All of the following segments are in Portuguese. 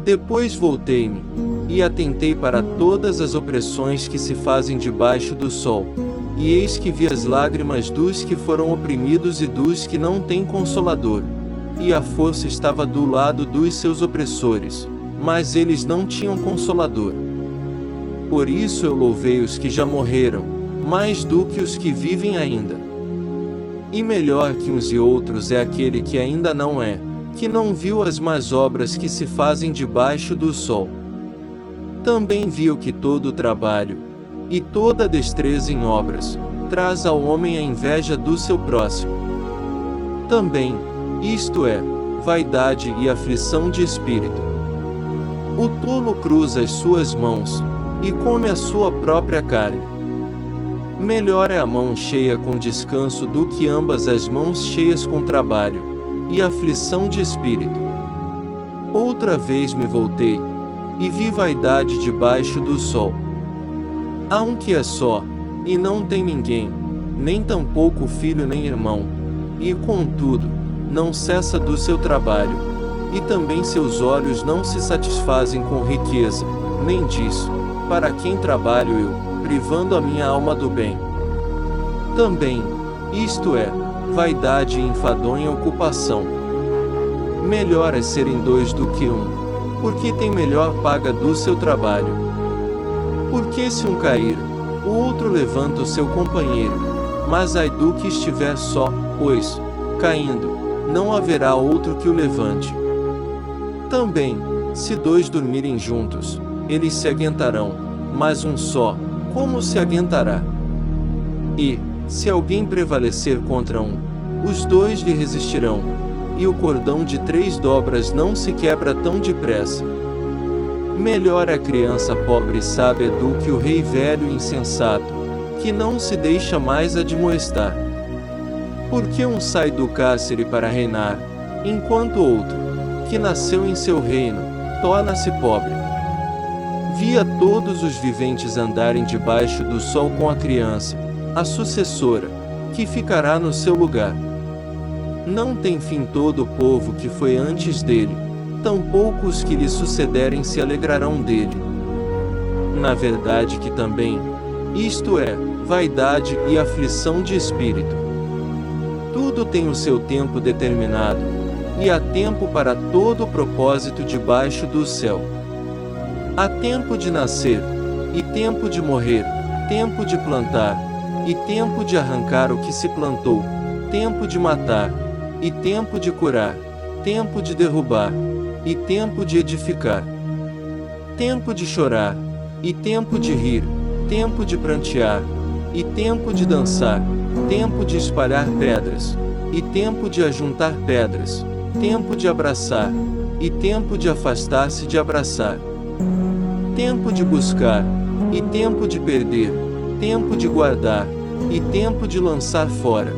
Depois voltei-me, e atentei para todas as opressões que se fazem debaixo do sol, e eis que vi as lágrimas dos que foram oprimidos e dos que não têm consolador, e a força estava do lado dos seus opressores, mas eles não tinham consolador. Por isso eu louvei os que já morreram, mais do que os que vivem ainda. E melhor que uns e outros é aquele que ainda não é, que não viu as más obras que se fazem debaixo do sol. Também viu que todo o trabalho, e toda destreza em obras, traz ao homem a inveja do seu próximo. Também, isto é, vaidade e aflição de espírito. O tolo cruza as suas mãos, e come a sua própria carne. Melhor é a mão cheia com descanso do que ambas as mãos cheias com trabalho, e aflição de espírito. Outra vez me voltei, e vi vaidade debaixo do sol. Há um que é só, e não tem ninguém, nem tampouco filho nem irmão, e contudo, não cessa do seu trabalho, e também seus olhos não se satisfazem com riqueza, nem disso, para quem trabalho eu, privando a minha alma do bem. Também, isto é, vaidade e enfadonha ocupação. Melhor é serem dois do que um, porque tem melhor paga do seu trabalho. Porque se um cair, o outro levanta o seu companheiro, mas ai do que estiver só, pois, caindo, não haverá outro que o levante. Também, se dois dormirem juntos, eles se aguentarão, mas um só, como se aguentará? E, se alguém prevalecer contra um, os dois lhe resistirão, e o cordão de 3 dobras não se quebra tão depressa. Melhor a criança pobre e sábia do que o rei velho e insensato, que não se deixa mais admoestar. Porque um sai do cárcere para reinar, enquanto outro, que nasceu em seu reino, torna-se pobre. Via todos os viventes andarem debaixo do sol com a criança, a sucessora, que ficará no seu lugar. Não tem fim todo o povo que foi antes dele, tampouco os que lhe sucederem se alegrarão dele. Na verdade que também, isto é, vaidade e aflição de espírito. Tudo tem o seu tempo determinado, e há tempo para todo o propósito debaixo do céu. Há tempo de nascer, e tempo de morrer, tempo de plantar, e tempo de arrancar o que se plantou, tempo de matar, e tempo de curar, tempo de derrubar, e tempo de edificar. Tempo de chorar, e tempo de rir, tempo de prantear, e tempo de dançar, tempo de espalhar pedras, e tempo de ajuntar pedras, tempo de abraçar, e tempo de afastar-se de abraçar. Tempo de buscar, e tempo de perder, tempo de guardar, e tempo de lançar fora.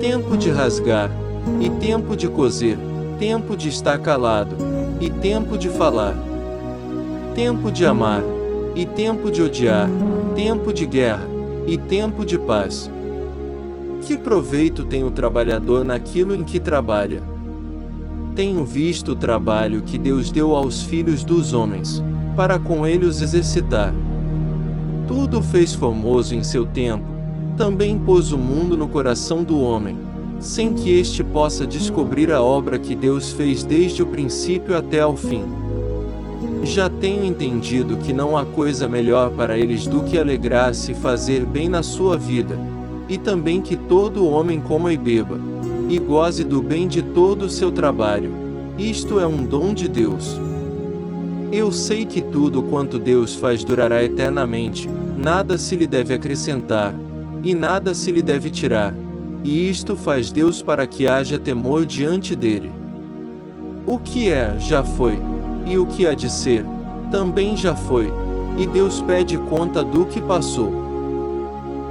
Tempo de rasgar, e tempo de coser, tempo de estar calado, e tempo de falar. Tempo de amar, e tempo de odiar, tempo de guerra, e tempo de paz. Que proveito tem o trabalhador naquilo em que trabalha? Tenho visto o trabalho que Deus deu aos filhos dos homens, para com ele os exercitar. Tudo fez formoso em seu tempo, também pôs o mundo no coração do homem, sem que este possa descobrir a obra que Deus fez desde o princípio até ao fim. Já tenho entendido que não há coisa melhor para eles do que alegrar-se e fazer bem na sua vida, e também que todo homem coma e beba, e goze do bem de todo o seu trabalho. Isto é um dom de Deus. Eu sei que tudo quanto Deus faz durará eternamente, nada se lhe deve acrescentar, e nada se lhe deve tirar, e isto faz Deus para que haja temor diante dele. O que é, já foi, e o que há de ser, também já foi, e Deus pede conta do que passou.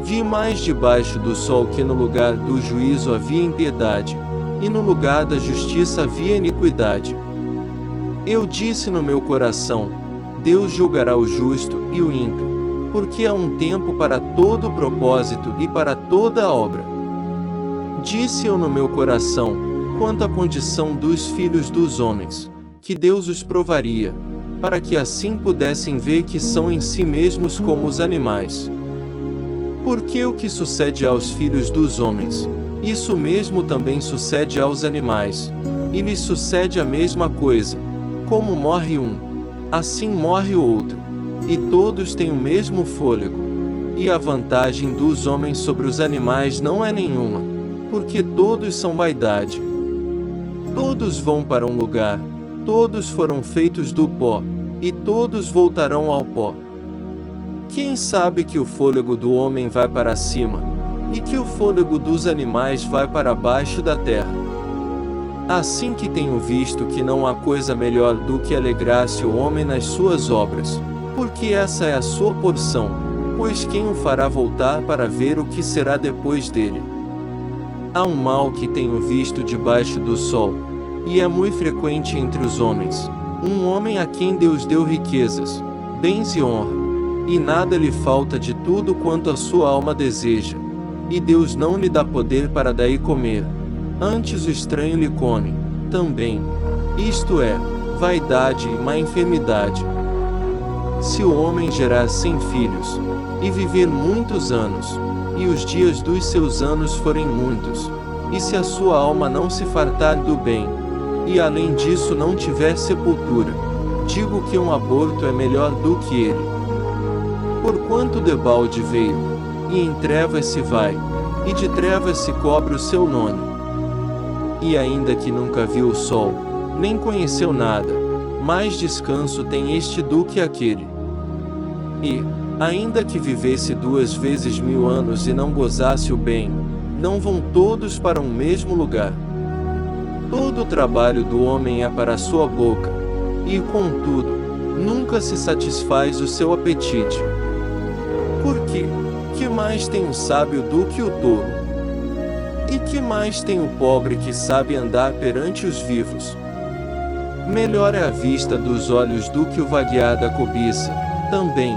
Vi mais debaixo do sol que no lugar do juízo havia impiedade, e no lugar da justiça havia iniquidade. Eu disse no meu coração: Deus julgará o justo e o ímpio, porque há um tempo para todo o propósito e para toda a obra. Disse eu no meu coração, quanto à condição dos filhos dos homens, que Deus os provaria, para que assim pudessem ver que são em si mesmos como os animais. Porque o que sucede aos filhos dos homens, isso mesmo também sucede aos animais. E lhes sucede a mesma coisa. Como morre um, assim morre o outro. E todos têm o mesmo fôlego. E a vantagem dos homens sobre os animais não é nenhuma, porque todos são vaidade. Todos vão para um lugar, todos foram feitos do pó, e todos voltarão ao pó. Quem sabe que o fôlego do homem vai para cima, e que o fôlego dos animais vai para baixo da terra? Assim que tenho visto que não há coisa melhor do que alegrar-se o homem nas suas obras, porque essa é a sua porção, pois quem o fará voltar para ver o que será depois dele? Há um mal que tenho visto debaixo do sol, e é muito frequente entre os homens, um homem a quem Deus deu riquezas, bens e honra, e nada lhe falta de tudo quanto a sua alma deseja, e Deus não lhe dá poder para daí comer, antes o estranho lhe come, também, isto é, vaidade e má enfermidade. Se o homem gerar 100 filhos, e viver muitos anos, e os dias dos seus anos forem muitos, e se a sua alma não se fartar do bem, e além disso não tiver sepultura, digo que um aborto é melhor do que ele. Porquanto debalde veio, e em trevas se vai, e de trevas se cobre o seu nome. E ainda que nunca viu o sol, nem conheceu nada, mais descanso tem este do que aquele. E, ainda que vivesse 2 vezes 1000 anos e não gozasse o bem, não vão todos para um mesmo lugar. Todo o trabalho do homem é para a sua boca, e, contudo, nunca se satisfaz o seu apetite. Porque, que mais tem o sábio do que o tolo? E que mais tem o pobre que sabe andar perante os vivos? Melhor é a vista dos olhos do que o vaguear da cobiça, também,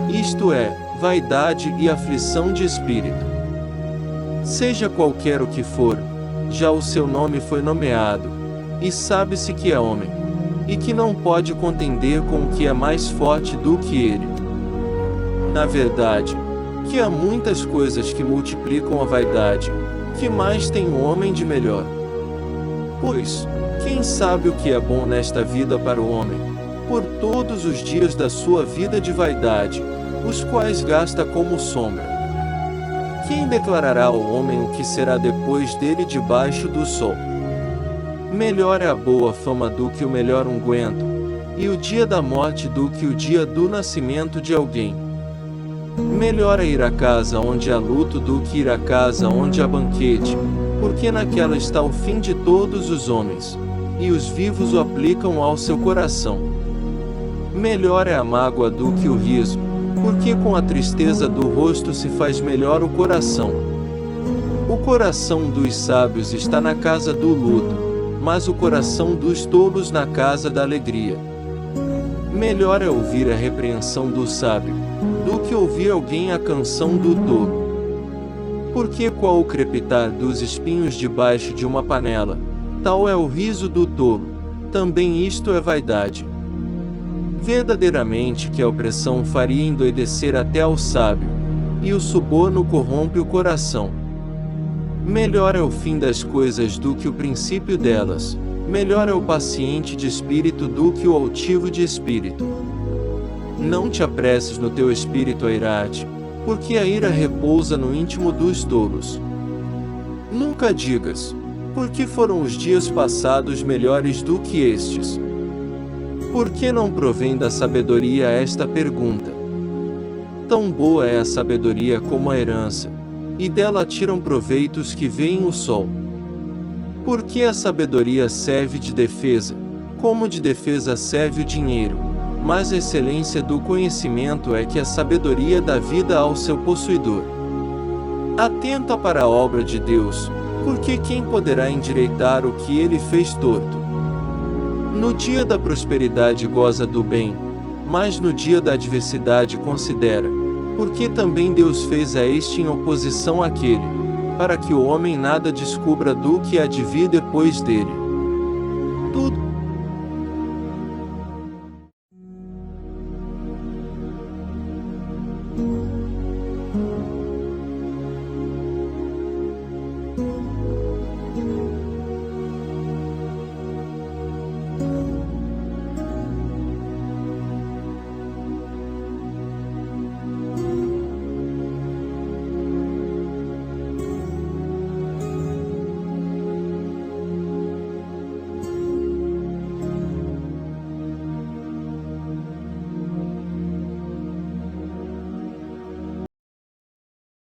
isto é, vaidade e aflição de espírito. Seja qualquer o que for, já o seu nome foi nomeado, e sabe-se que é homem, e que não pode contender com o que é mais forte do que ele. Na verdade, que há muitas coisas que multiplicam a vaidade, que mais tem o homem de melhor? Pois, quem sabe o que é bom nesta vida para o homem, por todos os dias da sua vida de vaidade, os quais gasta como sombra? Quem declarará ao homem o que será depois dele debaixo do sol? Melhor é a boa fama do que o melhor unguento, e o dia da morte do que o dia do nascimento de alguém. Melhor é ir à casa onde há luto do que ir à casa onde há banquete, porque naquela está o fim de todos os homens, e os vivos o aplicam ao seu coração. Melhor é a mágoa do que o riso, porque com a tristeza do rosto se faz melhor o coração. O coração dos sábios está na casa do luto, mas o coração dos tolos na casa da alegria. Melhor é ouvir a repreensão do sábio, do que ouvir alguém a canção do tolo. Porque qual o crepitar dos espinhos debaixo de uma panela, tal é o riso do tolo, também isto é vaidade. Verdadeiramente que a opressão faria endoidecer até ao sábio, e o suborno corrompe o coração. Melhor é o fim das coisas do que o princípio delas, melhor é o paciente de espírito do que o altivo de espírito. Não te apresses no teu espírito a irar-te, porque a ira repousa no íntimo dos tolos. Nunca digas, porque foram os dias passados melhores do que estes? Por que não provém da sabedoria esta pergunta? Tão boa é a sabedoria como a herança, e dela tiram proveitos que veem o sol. Porque a sabedoria serve de defesa, como de defesa serve o dinheiro, mas a excelência do conhecimento é que a sabedoria dá vida ao seu possuidor. Atenta para a obra de Deus, porque quem poderá endireitar o que ele fez torto? No dia da prosperidade goza do bem, mas no dia da adversidade considera, porque também Deus fez a este em oposição àquele, para que o homem nada descubra do que há de vir depois dele. Tudo